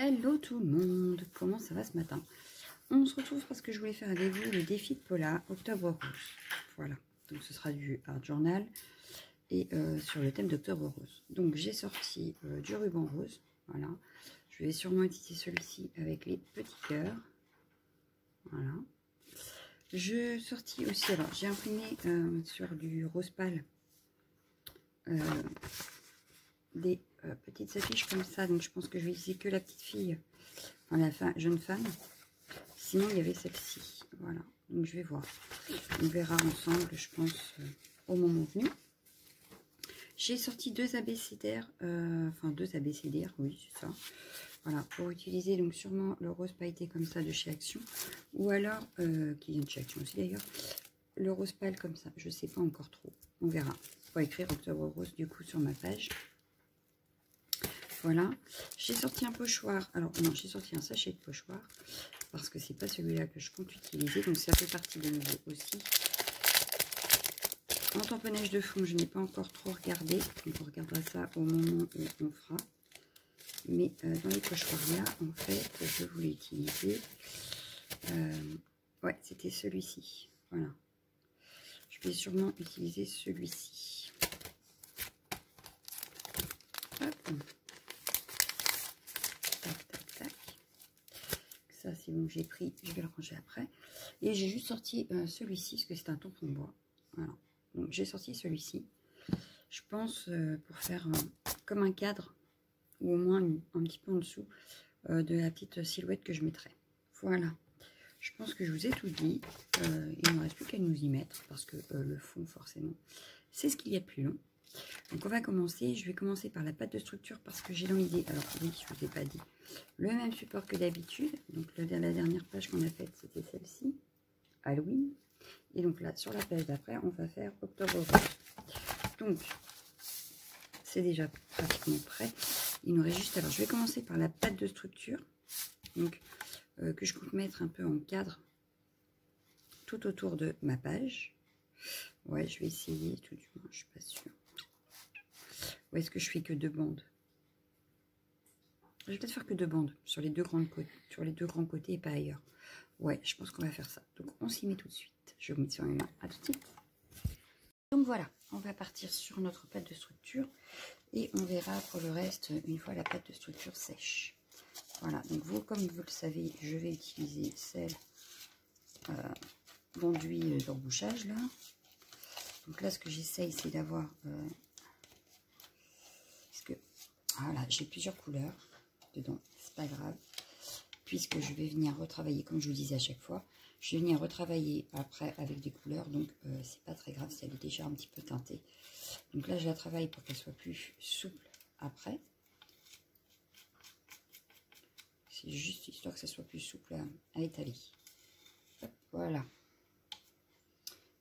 Hello tout le monde, comment ça va ce matin? On se retrouve parce que je voulais faire avec vous le défi de Paula, Octobre Rose. Voilà, donc ce sera du art journal et sur le thème d'Octobre Rose. Donc j'ai sorti du ruban rose, voilà. Je vais sûrement utiliser celui-ci avec les petits cœurs. Voilà. Je sortis aussi, alors j'ai imprimé sur du rose pâle des petites affiches comme ça, donc je pense que je vais utiliser que la petite fille, enfin la jeune femme. Sinon il y avait celle-ci, voilà, donc je vais voir, on verra ensemble je pense au moment venu. J'ai sorti deux abécédaires, enfin deux abécédaires, oui c'est ça, voilà, pour utiliser donc sûrement le rose pailleté comme ça de chez Action, ou alors, qui vient de chez Action aussi d'ailleurs, le rose pâle comme ça, je sais pas encore trop, on verra, pour écrire Octobre Rose du coup sur ma page. Voilà, j'ai sorti un pochoir, alors non, j'ai sorti un sachet de pochoir, parce que c'est pas celui-là que je compte utiliser, donc ça fait partie de nouveau aussi. En tamponnage de fond, je n'ai pas encore trop regardé, donc on regardera ça au moment où on fera. Mais dans les pochoirs-là, en fait, je voulais utiliser, ouais, c'était celui-ci, voilà. Je vais sûrement utiliser celui-ci. Ça c'est bon, j'ai pris, je vais le ranger après. Et j'ai juste sorti celui-ci, parce que c'est un tampon de bois. Voilà. Donc j'ai sorti celui-ci. Je pense pour faire comme un cadre, ou au moins un petit peu en dessous de la petite silhouette que je mettrai. Voilà. Je pense que je vous ai tout dit. Il ne me reste plus qu'à nous y mettre, parce que le fond, forcément, c'est ce qu'il y a de plus long. Donc on va commencer, je vais commencer par la pâte de structure parce que j'ai l'idée, alors oui je ne vous ai pas dit, le même support que d'habitude, donc la dernière page qu'on a faite c'était celle-ci, Halloween, et donc là sur la page d'après on va faire Octobre Rose. Donc c'est déjà pratiquement prêt, il nous reste juste, alors je vais commencer par la pâte de structure, donc que je compte mettre un peu en cadre tout autour de ma page. Ouais, je vais essayer, tout du moins, je suis pas sûre. Ou est-ce que je fais que deux bandes? Je vais peut-être faire que deux bandes sur les deux grands côtés et pas ailleurs. Ouais, je pense qu'on va faire ça. Donc on s'y met tout de suite. Je vais vous mettre sur mes mains. À tout de suite. Donc voilà, on va partir sur notre pâte de structure et on verra pour le reste une fois la pâte de structure sèche. Voilà, donc vous, comme vous le savez, je vais utiliser celle d'enduit d'embouchage là. Donc là, ce que j'essaye, c'est d'avoir... voilà, j'ai plusieurs couleurs dedans, c'est pas grave, puisque je vais venir retravailler, comme je vous disais à chaque fois, je vais venir retravailler après avec des couleurs, donc c'est pas très grave si elle est déjà un petit peu teintée. Donc là, je la travaille pour qu'elle soit plus souple après. C'est juste histoire que ça soit plus souple à étaler. Hop, voilà.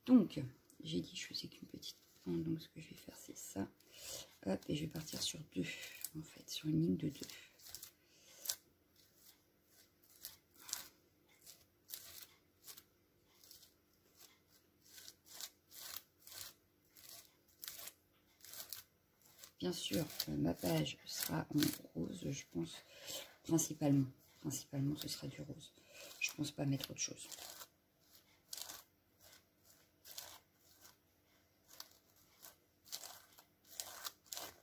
Donc, j'ai dit je faisais qu'une petite bande, donc ce que je vais faire c'est ça. Hop, et je vais partir sur deux, en fait, sur une ligne de deux. Bien sûr, ma page sera en rose, je pense, principalement. Principalement, ce sera du rose. Je pense pas mettre autre chose.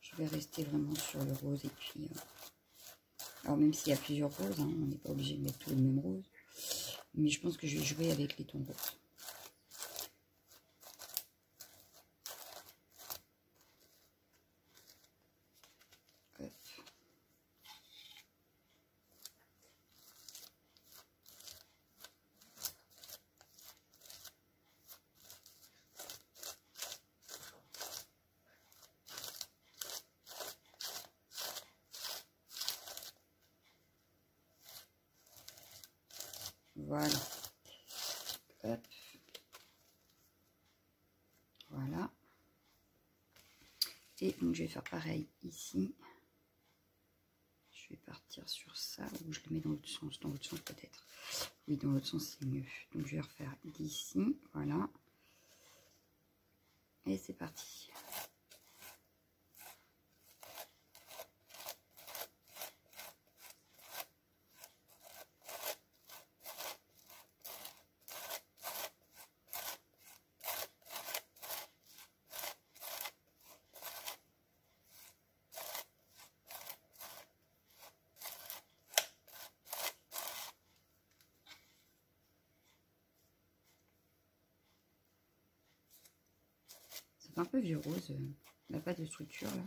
Je vais rester vraiment sur le rose et puis... alors même s'il y a plusieurs roses, hein, on n'est pas obligé de mettre tout le même rose. Mais je pense que je vais jouer avec les tons roses. Hop. Voilà. Hop. Voilà. Et donc je vais faire pareil ici. Je vais partir sur ça, ou je le mets dans l'autre sens peut-être. Oui, dans l'autre sens c'est mieux. Donc je vais refaire d'ici, voilà. Et c'est parti. un peu vieux rose, il n'a pas de structure là.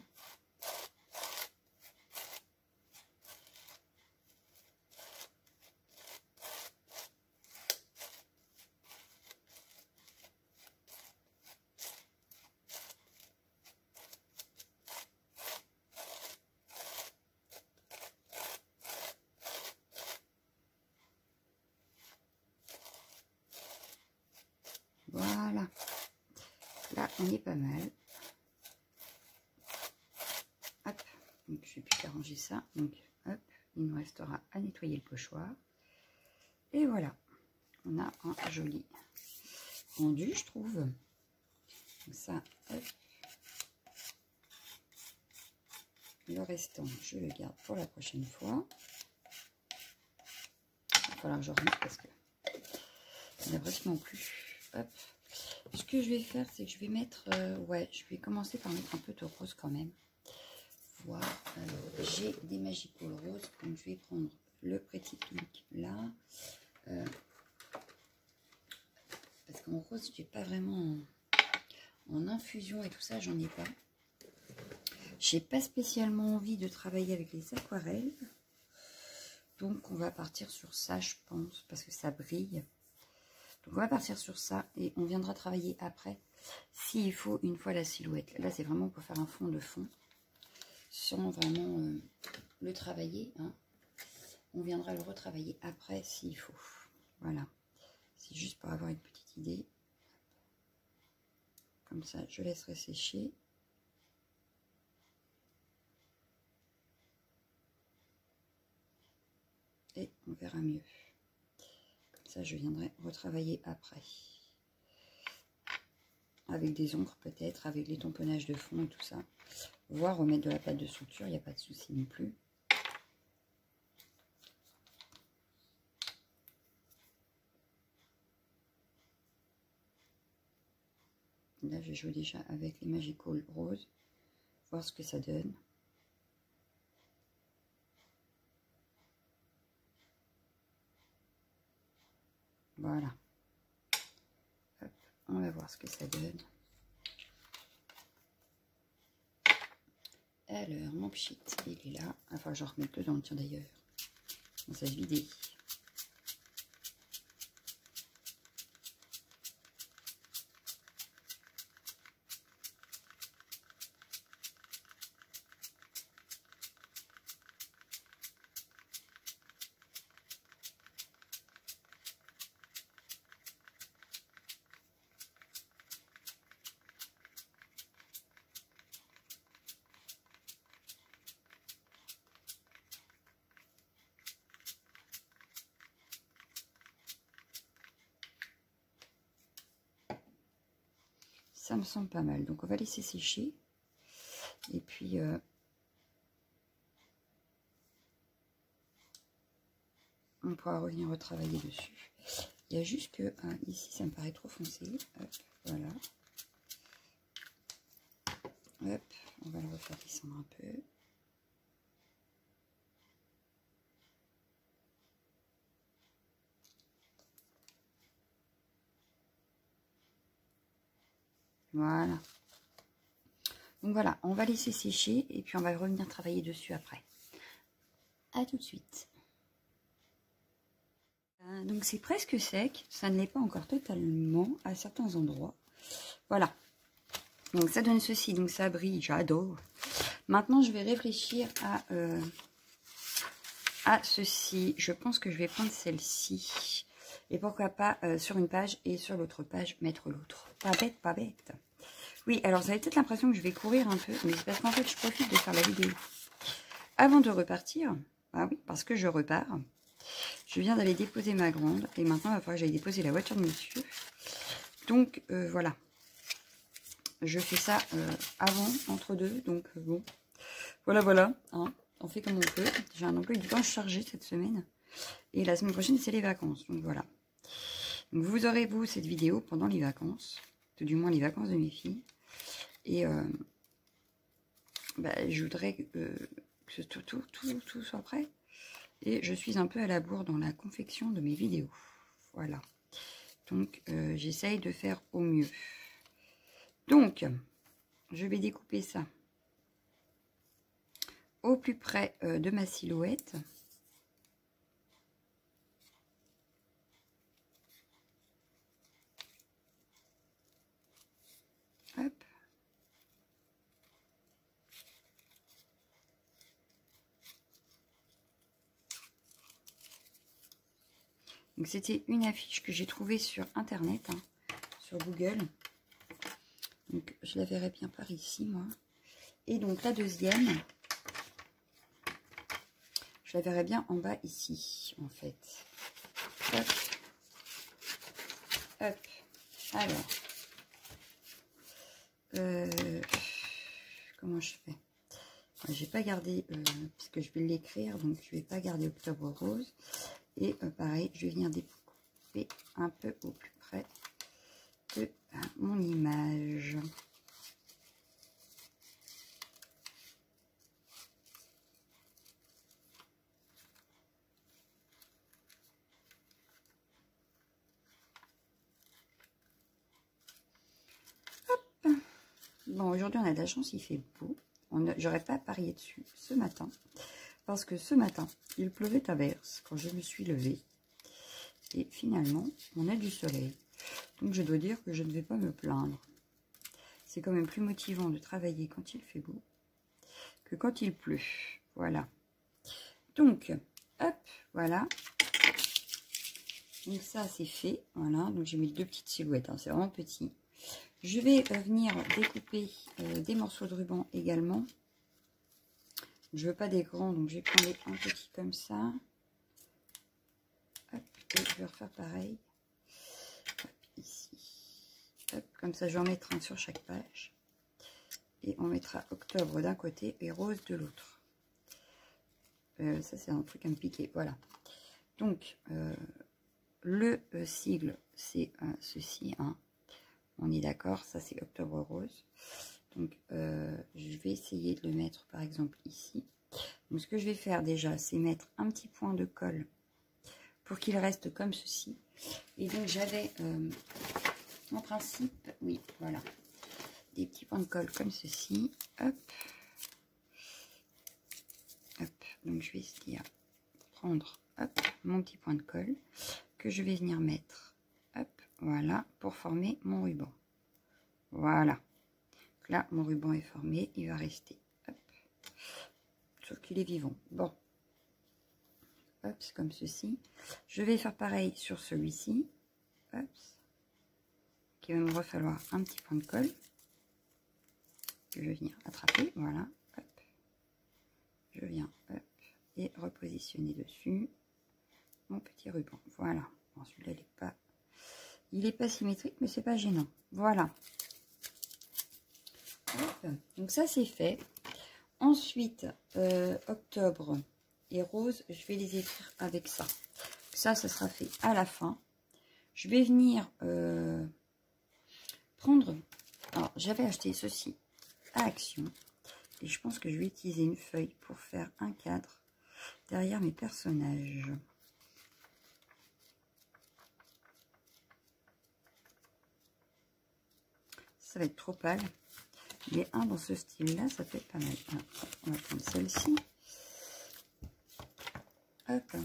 Voilà, là on est pas mal. Hop, donc je vais plus arranger ça. Donc hop, il nous restera à nettoyer le pochoir. Et voilà, on a un joli rendu, je trouve. Donc ça, hop. Le restant, je le garde pour la prochaine fois. Il va falloir que je remette parce que il n'y a pratiquement plus. Hop. Ce que je vais faire, c'est que je vais mettre... ouais, je vais commencer par mettre un peu de rose quand même. Voilà. Alors, j'ai des Magical Roses. Donc, je vais prendre le Pretty Pink là. Parce qu'en rose, je n'ai pas vraiment... En infusion et tout ça, j'en ai pas. J'ai pas spécialement envie de travailler avec les aquarelles. Donc, on va partir sur ça, je pense, parce que ça brille. Donc, on va partir sur ça et on viendra travailler après, s'il faut, une fois la silhouette. Là, c'est vraiment pour faire un fond de fond, sans vraiment le travailler. Hein. On viendra le retravailler après, s'il faut. Voilà. C'est juste pour avoir une petite idée. Comme ça, je laisserai sécher. Et on verra mieux. Comme ça, je viendrai retravailler après. Avec des encres peut-être, avec les tamponnages de fond et tout ça. Voire remettre de la pâte de structure, il n'y a pas de souci non plus. Là, je joue déjà avec les Magical Roses. Voir ce que ça donne. Voilà. Hop, on va voir ce que ça donne. Alors, mon pchit, il est là. Enfin, je remets dedans, tiens d'ailleurs. On va se vider. Ça me semble pas mal. Donc, on va laisser sécher. Et puis, on pourra revenir retravailler dessus. Il y a juste que ici, ça me paraît trop foncé. Hop, voilà. Hop, on va le refaire descendre un peu. Voilà. Donc voilà, on va laisser sécher et puis on va revenir travailler dessus après. À tout de suite. Donc c'est presque sec, ça ne l'est pas encore totalement à certains endroits. Voilà. Donc ça donne ceci, donc ça brille, j'adore. Maintenant je vais réfléchir à ceci. Je pense que je vais prendre celle-ci. Et pourquoi pas sur une page et sur l'autre page mettre l'autre. Pas bête, pas bête. Oui, alors vous avez peut-être l'impression que je vais courir un peu, mais c'est parce qu'en fait je profite de faire la vidéo avant de repartir. Ah oui, parce que je repars. Je viens d'aller déposer ma grande et maintenant il va falloir que j'aille déposer la voiture de monsieur. Donc voilà. Je fais ça avant, entre deux, donc bon. Voilà, hein, on fait comme on peut. J'ai un emploi du temps chargé cette semaine. Et la semaine prochaine, c'est les vacances, donc voilà. Donc vous aurez, vous, cette vidéo pendant les vacances. Tout du moins les vacances de mes filles. Et je voudrais que tout soit prêt. Et je suis un peu à la bourre dans la confection de mes vidéos. Voilà. Donc, j'essaye de faire au mieux. Donc, je vais découper ça au plus près de ma silhouette. Hop. Donc c'était une affiche que j'ai trouvée sur internet, hein, sur Google. Donc je la verrai bien par ici, moi. Et donc la deuxième, je la verrai bien en bas ici, en fait. Hop. Hop. Alors. Comment je fais? J'ai pas gardé, puisque je vais l'écrire, donc je vais pas garder Octobre Rose. Et pareil, je vais venir découper un peu au plus près de mon image. Hop. Bon, aujourd'hui on a de la chance, il fait beau. J'aurais pas parié dessus ce matin. Parce que ce matin, il pleuvait à verse quand je me suis levée. Et finalement, on a du soleil. Donc je dois dire que je ne vais pas me plaindre. C'est quand même plus motivant de travailler quand il fait beau que quand il pleut. Voilà. Donc, hop, voilà. Donc ça, c'est fait. Voilà, donc j'ai mis deux petites silhouettes. Hein, c'est vraiment petit. Je vais venir découper des morceaux de ruban également. Je veux pas des grands, donc je vais prendre un petit comme ça. Hop, et je vais refaire pareil. Hop, ici. Hop, comme ça, je vais en mettre un sur chaque page. Et on mettra Octobre d'un côté et Rose de l'autre. Ça, c'est un truc à me piquer. Voilà. Donc, le sigle, c'est ceci. Hein. On est d'accord, ça, c'est Octobre Rose. Donc, je vais essayer de le mettre, par exemple, ici. Donc, ce que je vais faire déjà, c'est mettre un petit point de colle pour qu'il reste comme ceci. Et donc, j'avais, en principe, oui, voilà, des petits points de colle comme ceci. Hop. Hop. Donc, je vais essayer de prendre, hop, mon petit point de colle que je vais venir mettre, hop, voilà, pour former mon ruban. Voilà. Donc là, mon ruban est formé, il va rester, hop, sauf qu'il est vivant. Bon, hop, c'est comme ceci. Je vais faire pareil sur celui-ci, hop, qui va me refalloir un petit point de colle que je vais venir attraper, voilà, hop, je viens, hop, et repositionner dessus mon petit ruban, voilà. Bon, celui-là, il est pas symétrique, mais c'est pas gênant, voilà. Hop. Donc ça, c'est fait. Ensuite, Octobre et Rose, je vais les écrire avec ça. Ça sera fait à la fin. Je vais venir prendre... Alors, j'avais acheté ceci à Action. Et je pense que je vais utiliser une feuille pour faire un cadre derrière mes personnages. Ça va être trop pâle. Mais un dans ce style-là, ça peut être pas mal. Alors, on va prendre celle-ci. Hop.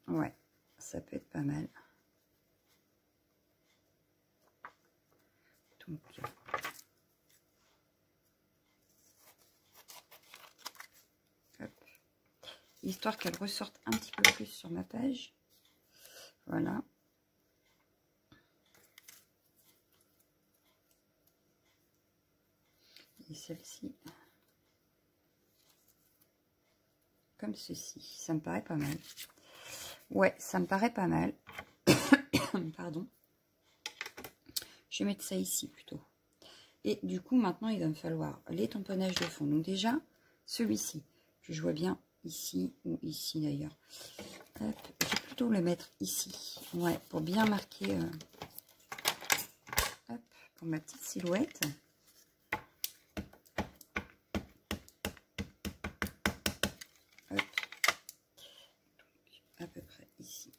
Ouais, ça peut être pas mal. Donc, hop. Histoire qu'elle ressorte un petit peu plus sur ma page. Voilà. Et celle-ci, comme ceci. Ça me paraît pas mal. Ouais, ça me paraît pas mal. Pardon. Je vais mettre ça ici plutôt. Et du coup, maintenant, il va me falloir les tamponnages de fond. Donc déjà, celui-ci, je vois bien ici ou ici d'ailleurs. Je vais plutôt le mettre ici. Ouais, pour bien marquer... hop, pour ma petite silhouette. Hop. Donc, à peu près ici.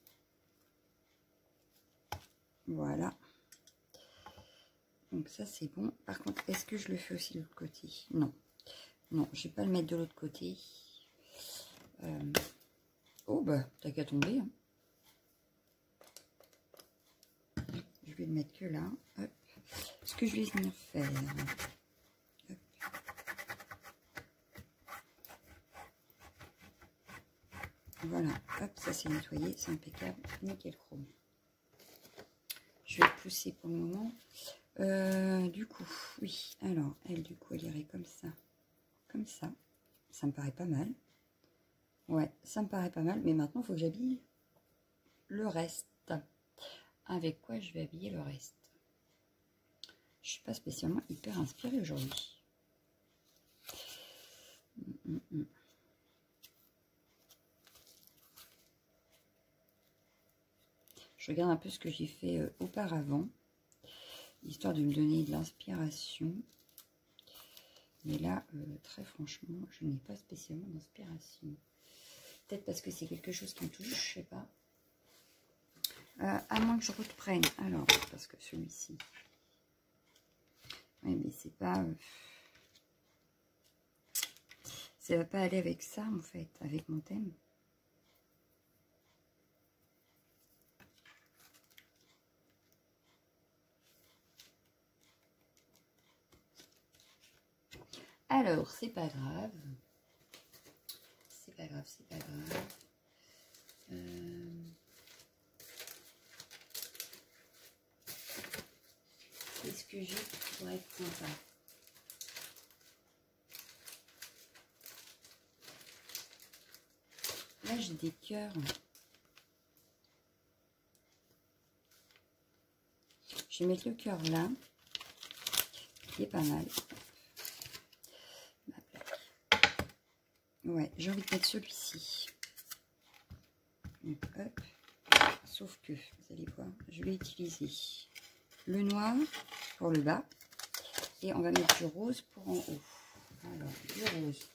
Voilà. Donc ça c'est bon. Par contre, est-ce que je le fais aussi de l'autre côté? Non. Non, je vais pas le mettre de l'autre côté. Oh bah, t'as qu'à tomber. Hein. Je vais le mettre que là. Hop. Ce que je vais venir faire. Hop. Voilà. Hop, ça c'est nettoyé. C'est impeccable. Nickel chrome. Je vais le pousser pour le moment. Du coup, oui. Alors, elle, du coup, elle irait comme ça. Comme ça. Ça me paraît pas mal. Ouais, ça me paraît pas mal. Mais maintenant, il faut que j'habille le reste. Avec quoi je vais habiller le reste? Je suis pas spécialement hyper inspirée aujourd'hui. Je regarde un peu ce que j'ai fait auparavant, histoire de me donner de l'inspiration. Mais là, très franchement, je n'ai pas spécialement d'inspiration. Peut-être parce que c'est quelque chose qui me touche, je sais pas. À moins que je reprenne. Alors, parce que celui-ci... Oui, mais c'est pas... ça va pas aller avec ça, en fait, avec mon thème. Alors, c'est pas grave. C'est pas grave, c'est pas grave. Qu'est-ce que j'ai pour être sympa? Là, j'ai des cœurs. Je vais mettre le cœur là, qui est pas mal. Ouais, j'ai envie de mettre celui-ci. Hop. Sauf que, vous allez voir, je vais utiliser le noir pour le bas. Et on va mettre du rose pour en haut. Alors, du rose.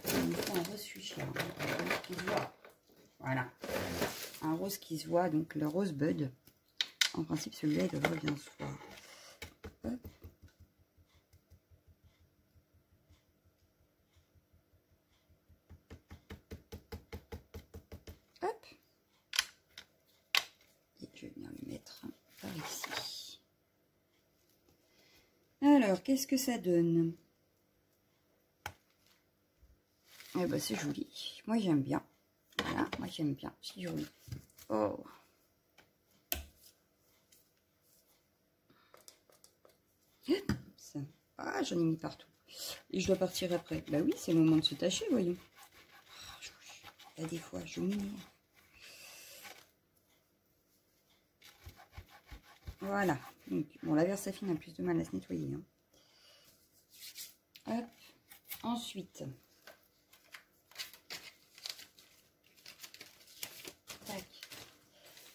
Il faut un rose fuchsia, qui se voit. Voilà. Un rose qui se voit, donc le rose bud. En principe, celui-là, il devrait bien se voir. Hop. Hop. Et je vais venir le mettre par ici. Alors, qu'est-ce que ça donne? Eh ben, c'est joli. Moi, j'aime bien. Voilà, moi, j'aime bien. C'est joli. Oh. Ça. Ah, j'en ai mis partout. Et je dois partir après. Bah oui, c'est le moment de se tâcher, voyons. Il y a des fois, je m'énerve. Voilà. Donc, bon, la Versafine a plus de mal à se nettoyer. Hein. Hop. Ensuite. Tac.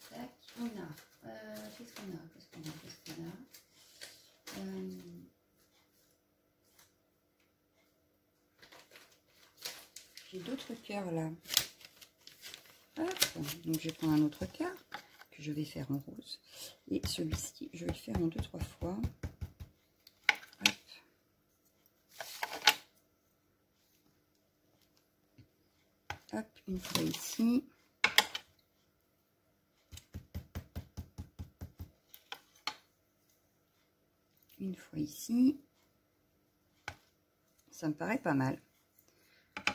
Tac. On a. Qu'est-ce qu'on a? Qu'est-ce qu'on a? Qu'est-ce qu'on a? J'ai d'autres cœurs là. Hop. Donc, je vais prendre un autre cœur que je vais faire en rose. Et celui-ci, je vais le faire en 2-3 fois. Hop. Hop, une fois ici. Une fois ici. Ça me paraît pas mal.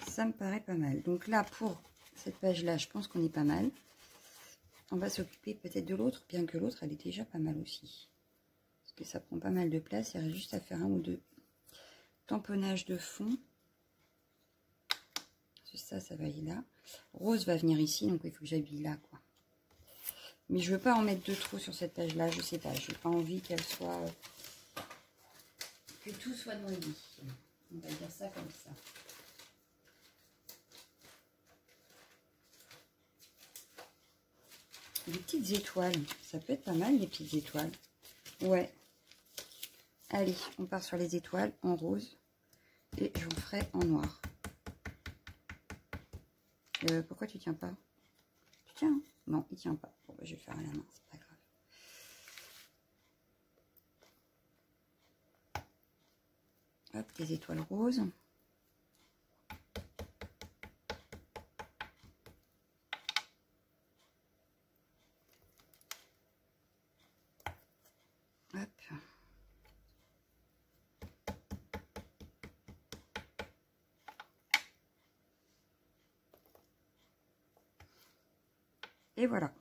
Ça me paraît pas mal. Donc là, pour cette page-là, je pense qu'on est pas mal. On va s'occuper peut-être de l'autre, bien que l'autre, elle est déjà pas mal aussi. Parce que ça prend pas mal de place. Il reste juste à faire un ou deux tamponnages de fond. Ça va aller là. Rose va venir ici, donc il faut que j'habille là, quoi. Mais je veux pas en mettre de trop sur cette page-là, je sais pas. J'ai pas envie qu'elle soit... que tout soit noyé. On va dire ça comme ça. Des petites étoiles. Ça peut être pas mal, les petites étoiles. Ouais. Allez, on part sur les étoiles en rose. Et je vous ferai en noir. Pourquoi tu tiens pas? Tu tiens? Non, il tient pas. Bon, bah, je vais le faire à la main, c'est pas grave. Hop, des étoiles roses. Hop. Et voilà,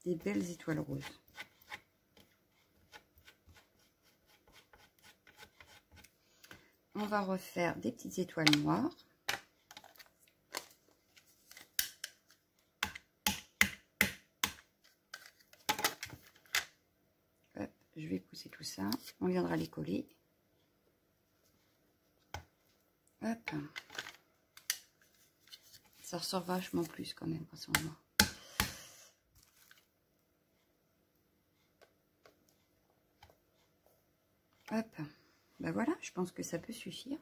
des belles étoiles roses. On va refaire des petites étoiles noires. Hop, je vais pousser tout ça. On viendra les coller. Hop. Ça ressort vachement plus quand même quand c'est en noir. Hop. Ben voilà, je pense que ça peut suffire.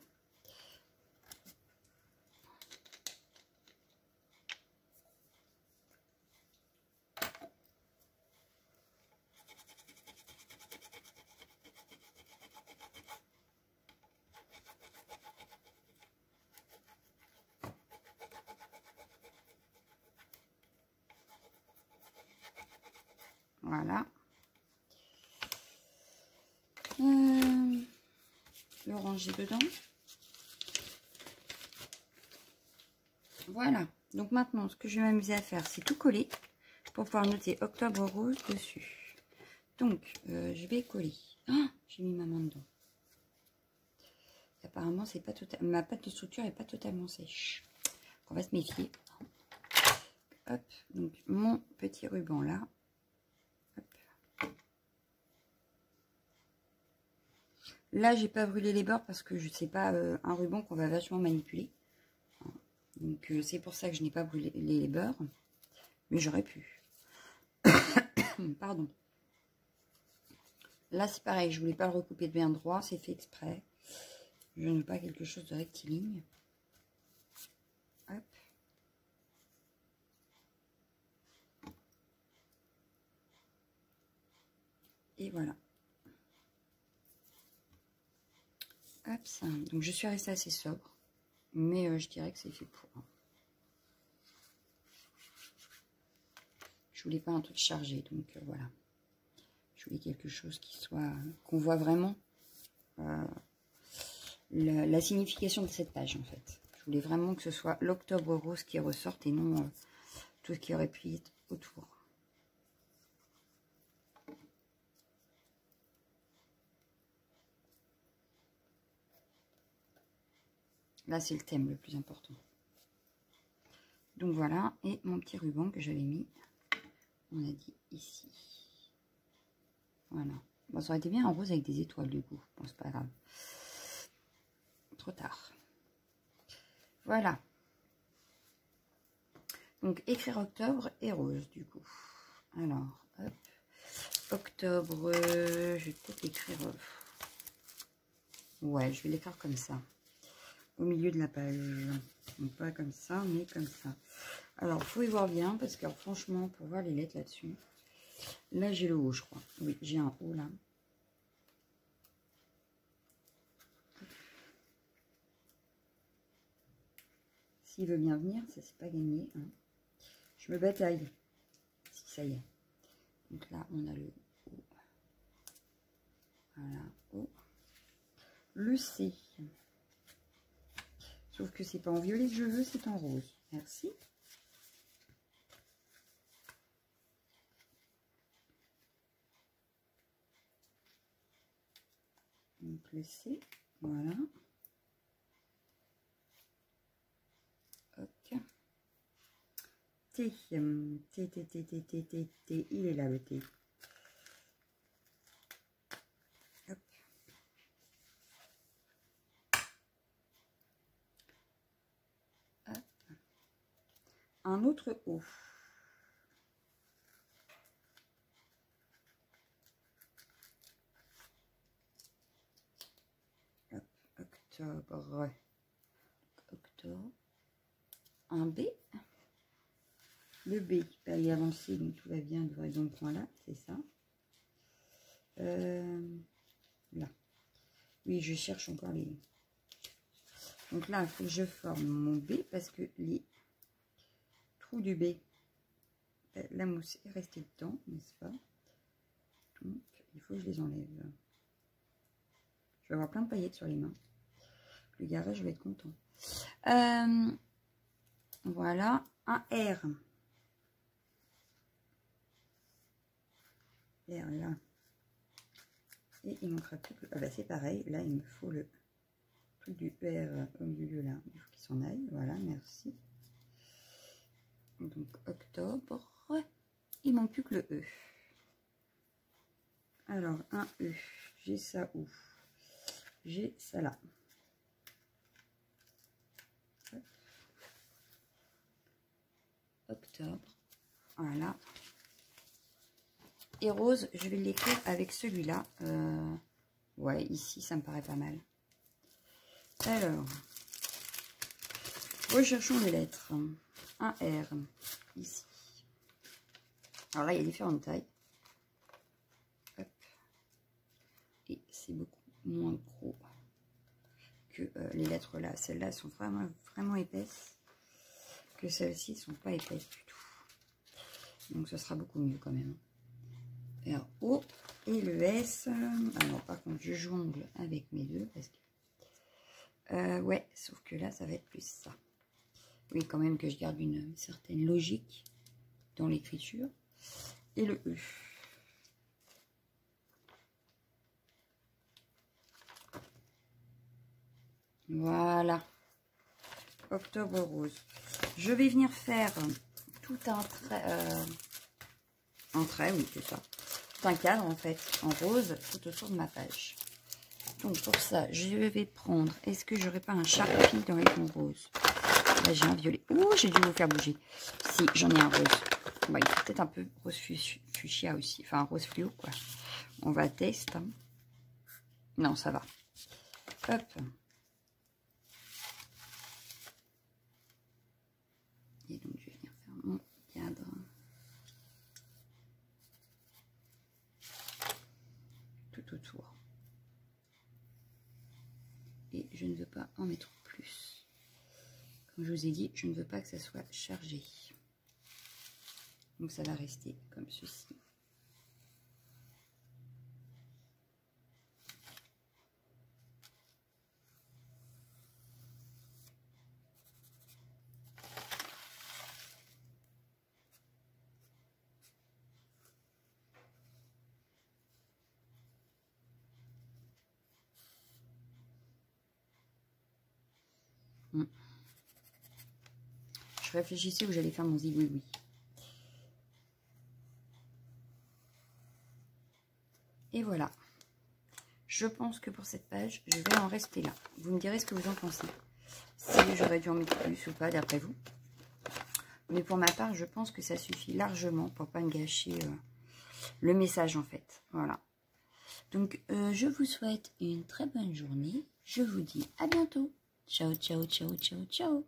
Voilà. L'oranger dedans. Voilà. Donc maintenant, ce que je vais m'amuser à faire, c'est tout coller pour pouvoir noter Octobre Rose dessus. Donc, je vais coller. Ah, j'ai mis ma main dedans. Apparemment, c'est pas total... ma pâte de structure n'est pas totalement sèche. On va se méfier. Hop, donc mon petit ruban là. Hop. Là, j'ai pas brûlé les bords parce que je sais pas un ruban qu'on va vachement manipuler. Donc c'est pour ça que je n'ai pas brûlé les bords. Mais j'aurais pu. Pardon. Là, c'est pareil, je voulais pas le recouper de bien droit, c'est fait exprès. Je ne veux pas quelque chose de rectiligne. Hop. Et voilà. Hop, ça. Donc je suis restée assez sobre. Mais je dirais que c'est fait pour. Je voulais pas un truc chargé, donc voilà. Je voulais quelque chose qui soit, qu'on voit vraiment la signification de cette page en fait. Je voulais vraiment que ce soit l'Octobre Rose qui ressorte et non tout ce qui aurait pu être autour. Là, c'est le thème le plus important. Donc voilà, et mon petit ruban que j'avais mis, on a dit ici. Voilà. Bon, ça aurait été bien en rose avec des étoiles du coup. Bon, c'est pas grave. Trop tard. Voilà. Donc, écrire octobre et rose du coup. Alors, hop. Octobre, je vais peut-être l'écrire... ouais, je vais l'écrire comme ça. Au milieu de la page. Donc pas comme ça, mais comme ça. Alors, il faut y voir bien, parce que franchement, pour voir les lettres là-dessus, là j'ai le haut, je crois. Oui, j'ai un haut là. S'il veut bien venir, ça c'est pas gagné. Hein. Je me bataille. Si, ça y est. Donc là, on a le haut. Voilà, haut. Le C. Sauf que c'est pas en violet que je veux, c'est en rose. Merci. Donc le C, voilà. Ok. T, il est là le T. Hop. Hop. Un autre O. Hop. Octobre. Octobre. Un B. Le B, il est avancé, donc tout va bien, il devrait être dans le coin là, c'est ça. Là. Oui, je cherche encore les... Donc là, il faut que je forme mon B parce que les trous du B, la mousse est restée dedans, n'est-ce pas? Donc, il faut que je les enlève. Je vais avoir plein de paillettes sur les mains. Le garage va être content. Voilà, un R. R là. Et il manquera plus que... Ah bah c'est pareil, là il me faut le truc du ER au milieu là. Il faut qu'il s'en aille. Voilà, merci. Donc octobre. Il manque plus que le E. Alors, un E. J'ai ça où? J'ai ça là. Octobre. Voilà. Et rose, je vais l'écrire avec celui-là. Ouais, ici, ça me paraît pas mal. Alors, recherchons les lettres. Un R, ici. Alors là, il y a différentes tailles. Hop. Et c'est beaucoup moins gros que les lettres là. Celles-là sont vraiment épaisses. Que celles-ci ne sont pas épaisses du tout. Donc, ce sera beaucoup mieux quand même. R-O et le S. Alors, par contre, je jongle avec mes deux parce que... ouais, sauf que là, ça va être plus ça. Oui, quand même que je garde une certaine logique dans l'écriture. Et le E. Voilà. Octobre rose. Je vais venir faire tout un trait, oui, c'est ça. Tout un cadre, en fait, en rose, tout autour de ma page. Donc, pour ça, je vais prendre... Est-ce que j'aurais pas un Sharpie dans les tons roses? Là, j'ai un violet. Ouh, j'ai dû vous faire bouger. Si, j'en ai un rose. Bah, il faut peut-être un peu rose fuchsia aussi. Enfin, un rose fluo, quoi. On va tester. Hein. Non, ça va. Hop. Et donc, je vais venir faire mon cadre. Tout autour. Et je ne veux pas en mettre plus. Comme je vous ai dit, je ne veux pas que ça soit chargé. Donc, ça va rester comme ceci. Je réfléchissais où j'allais faire mon zigouigoui. Et voilà. Je pense que pour cette page, je vais en rester là. Vous me direz ce que vous en pensez. Si j'aurais dû en mettre plus ou pas, d'après vous. Mais pour ma part, je pense que ça suffit largement pour pas me gâcher le message, en fait. Voilà. Donc, je vous souhaite une très bonne journée. Je vous dis à bientôt. Ciao, ciao, ciao, ciao, ciao.